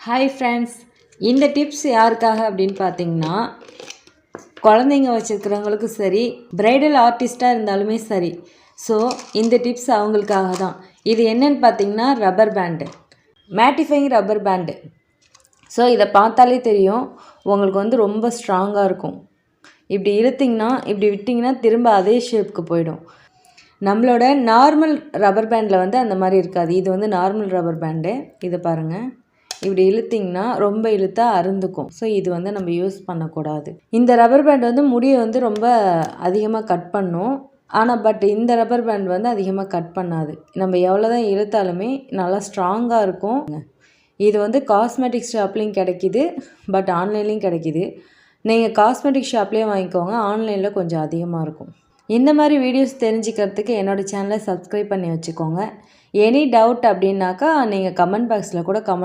Hi friends, இந்த tips யாருக்காக அப்படின்னு பார்த்தீங்கன்னா, குழந்தைங்க வச்சுருக்கிறவங்களுக்கும் சரி, பிரைடல் ஆர்டிஸ்ட்டாக இருந்தாலுமே சரி. ஸோ இந்த டிப்ஸ் அவங்களுக்காக தான். இது என்னன்னு பார்த்தீங்கன்னா, rubber pant, mattifying rubber pant. So இதை பார்த்தாலே தெரியும், உங்களுக்கு வந்து ரொம்ப ஸ்ட்ராங்காக இருக்கும். இப்படி இழுத்திங்கன்னா, இப்படி விட்டிங்கன்னா திரும்ப அதே ஷேப்புக்கு போயிடும். நம்மளோட நார்மல் ரப்பர் பேண்டில் வந்து அந்த மாதிரி இருக்காது. இது வந்து நார்மல் ரப்பர் பேண்டு. இதை பாருங்கள், இப்படி இழுத்திங்கன்னா ரொம்ப இழுத்தா அருந்துக்கும். ஸோ இது வந்து நம்ம யூஸ் பண்ணக்கூடாது. இந்த ரப்பர் பேண்ட் வந்து முடியை வந்து ரொம்ப அதிகமாக கட் பண்ணும். ஆனால் பட் இந்த ரப்பர் பேண்ட் வந்து அதிகமாக கட் பண்ணாது. நம்ம எவ்வளோ தான் இழுத்தாலுமே நல்லா ஸ்ட்ராங்காக இருக்கும். இது வந்து காஸ்மெட்டிக் ஷாப்லேயும் கிடைக்கிது, பட் ஆன்லைன்லேயும் கிடைக்கிது. நீங்கள் காஸ்மெட்டிக் ஷாப்லேயே வாங்கிக்கோங்க, ஆன்லைனில் கொஞ்சம் அதிகமாக இருக்கும். இந்த மாதிரி வீடியோஸ் தெரிஞ்சுக்கிறதுக்கு என்னோடய சேனலை சப்ஸ்கிரைப் பண்ணி வச்சுக்கோங்க. எனி டவுட் அப்படின்னாக்கா நீங்கள் கமெண்ட் பாக்ஸில் கூட கமெண்ட்